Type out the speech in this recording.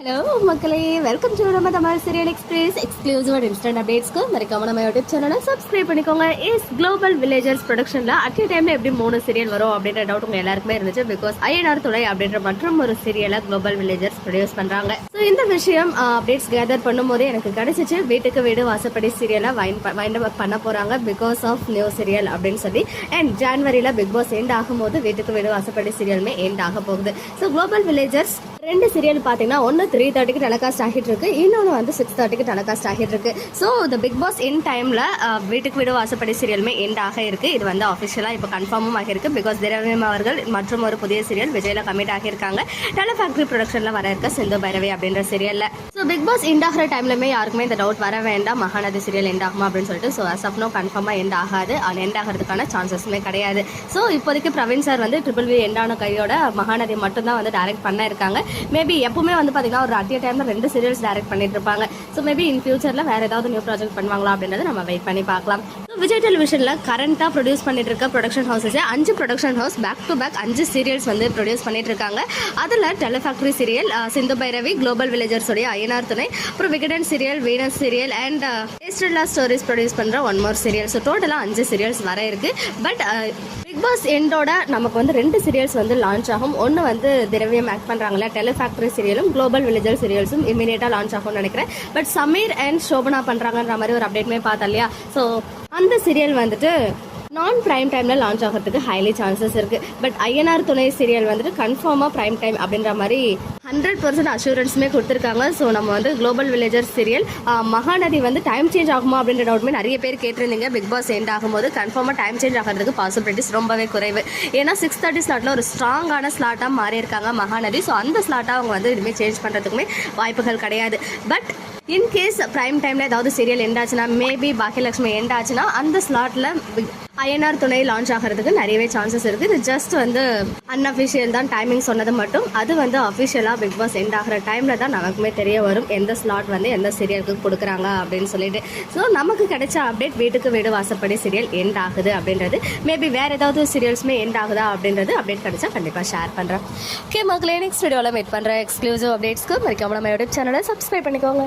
Hello மக்களே, welcome to நம்ம Tamil serial express exclusive and instant அப்டேட்ஸ்க்கு மறக்காம நம்ம யூடியூப் சேனலை சப்ஸ்கிரைப் பண்ணிக்கோங்க. இஸ் குளோபல் வில்லேஜர்ஸ் ப்ரொடக்ஷனில் அட் ஏ டைமில் எப்படி 3 சீரியல் வரும் அப்படின்ற டவுட் உங்கள் எல்லாருக்குமே இருந்துச்சு. பிகாஸ் ஐஎன்ஆர் துணை அப்படின்ற மற்றும் ஒரு சீரியலை குளோபல் வில்லேஜர்ஸ் ப்ரொடியூஸ் பண்ணுறாங்க. ஸோ இந்த விஷயம் அப்டேட்ஸ் கேதர் பண்ணும்போது எனக்கு கிடைச்சிச்சு. வீட்டுக்கு வீடு வாசப்படி சீரியலை வைண்ட் அப் பண்ண போகிறாங்க பிகாஸ் ஆஃப் நியூ சீரியல் அப்படின்னு சொல்லி. அண்ட் ஜான்வரியில் பிக் பாஸ் எண்ட் ஆகும்போது வீட்டுக்கு வீடு வாசப்படி சீரியலுமே எண்ட் ஆக போகுது. ஸோ குளோபல் வில்லேஜர்ஸ் 2 சீரியல் பார்த்தீங்கன்னா ஒன்று 3:30க்கு டெலிகாஸ்ட் ஆகிட்டு இருக்கு, இன்னொன்று வந்து 6:30க்கு டெலிகாஸ்ட் ஆகிட்டு இருக்கு. ஸோ இந்த பிக் பாஸ் என் டைமில் வீட்டுக்கு வீடு வாசப்படி சீரியலுமே எண்ட் ஆக இருக்கு. இது வந்து அஃபிஷியலாக இப்போ கன்ஃபார்மும் ஆகியிருக்கு. பிகாஸ் திரவியம் அவர்கள் மற்றும் ஒரு புதிய சீரியல் விஜயில கமிட் ஆகியிருக்காங்க. டெலி ஃபேக்டரி ப்ரொடக்ஷனில் வர இருக்க சிந்து பைரவி அப்படின்ற சீரியலில். ஸோ பிக் பாஸ் எண்ட் ஆகிற டைம்லுமே யாருக்குமே இந்த டவுட் வர வேண்டாம், மகாநதி சீரியல் எண்ட் ஆகுமா அப்படின்னு சொல்லிட்டு. ஸோ அஸ் ஆஃப் நோ கன்ஃபார்மாக எண்ட் ஆகாது, அது எண்ட் ஆகிறதுக்கான சான்சஸுமே கிடையாது. ஸோ இப்போதைக்கு பிரவீன் சார் வந்து ட்ரிபிள் எண்ட் ஆன கையோட மகாநதி மட்டும்தான் வந்து டைரக்ட் பண்ண இருக்காங்க. மேபி எப்பவுமே வந்து பார்த்தீங்கன்னா ஒரு அட் டைம்ல 2 சீரியல்ஸ் டைரக்ட் பண்ணிட்டு இருப்பாங்க. ஸோ மேபி இன் ஃபியூச்சரில் வேற ஏதாவது நியூ ப்ராஜெக்ட் பண்ணுவாங்களா அப்படின்றத நம்ம வெயிட் பண்ணி பார்க்கலாம். விஜய் டெலிவிஷனில் கரண்டாக ப்ரொடியூஸ் பண்ணிட்டு இருக்க production houses 5 production house back to back 5 serials வந்து ப்ரொடியூஸ் பண்ணிட்டு இருக்காங்க. அதில் tele factory serial, Sindhu Bhairavi, global villagers உடைய ஐஎன்ஆர் துணை, அப்புறம் Vikatan serial, Venus serial and Estrella stories produce பண்ணுற 1 more சீரியல். ஸோ டோட்டலாக 5 சீரியல்ஸ் வர இருக்கு. பட் பிக் பாஸ் எண்டோட நமக்கு வந்து 2 சீரியல்ஸ் வந்து லான்ச் ஆகும். ஒன்று வந்து திரவியம் ஆக்ட் பண்ணுறாங்களா டெலி ஃபேக்டரி சீரியலும் குளோபல் வில்லேஜர் சீரியல்ஸும் இமீடியட்டாக லான்ச் ஆகும்னு நினைக்கிறேன். பட் சமீர் அண்ட் சோபனா பண்ணுறாங்கன்ற மாதிரி ஒரு அப்டேட்மே பார்த்தா இல்லையா. ஸோ அந்த சீரியல் வந்துட்டு நான் பிரைம் டைமில் லான்ச் ஆகிறதுக்கு ஹைலி சான்சஸ் இருக்குது. பட் ஐஎன்ஆர் துணை சீரியல் வந்துட்டு கன்ஃபார்மாக பிரைம் டைம் அப்படின்ற மாதிரி 100% அஷூரன்ஸுமே கொடுத்துருக்காங்க. ஸோ நம்ம வந்து குளோபல் வில்லேஜர் சீரியல் மகாநதி வந்து டைம் சேஞ்ச் ஆகுமா அப்படின்ற டவுட்மே நிறைய பேர் கேட்டிருந்தீங்க. பிக் பாஸ் எண்ட் ஆகும்போது கன்ஃபார்மாக டைம் சேஞ்ச் ஆகிறதுக்கு பாசிபிலிட்டிஸ் ரொம்பவே குறைவு. ஏன்னா 6:30 ஸ்லாட்டில் ஒரு ஸ்ட்ராங்கான ஸ்லாட்டாக மாறி இருக்காங்க மகாநதி. ஸோ அந்த ஸ்லாட்டாக அவங்க வந்து இதுவுமே சேஞ்ச் பண்ணுறதுக்குமே வாய்ப்புகள் கிடையாது. பட் இன்கேஸ் பிரைம் டைமில் ஏதாவது சீரியல் எண்ட் ஆச்சுன்னா, மேபி பாக்கியலட்சுமி எண்ட் ஆச்சுன்னா அந்த ஸ்லாட்டில் ஐஎன்ஆர் துணை லான்ச் ஆகிறதுக்கு நிறையவே சான்சஸ் இருக்குது. இது ஜஸ்ட் வந்து அன்அஃபிஷியல் தான், டைமிங் சொன்னது மட்டும். அது வந்து அஃபிஷியலாக பிக் பாஸ் எண்ட் ஆகிற டைமில் தான் நமக்குமே தெரிய வரும் எந்த ஸ்லாட் வந்து எந்த சீரியலுக்கு கொடுக்குறாங்க அப்படின்னு சொல்லிட்டு. ஸோ நமக்கு கிடைச்ச அப்டேட் வீட்டுக்கு வீடு வாசப்படி சீரியல் எண்ட் ஆகுது அப்படின்றது. மேபி வேறு ஏதாவது சீரியல்ஸுமே எண்ட் ஆகுதா அப்படின்றது அப்டேட் கிடைச்சா கண்டிப்பாக ஷேர் பண்ணுறேன். ஓகே மக்களே, நெக்ஸ்ட் வீடியோவில் வெயிட் பண்ணுறேன். எக்ஸ்க்ளூசிவ் அப்டேட்ஸ்க்கு மறக்காம நம்ம யூடியூப் சேனலை சப்ஸ்கிரைப் பண்ணிக்கோங்க.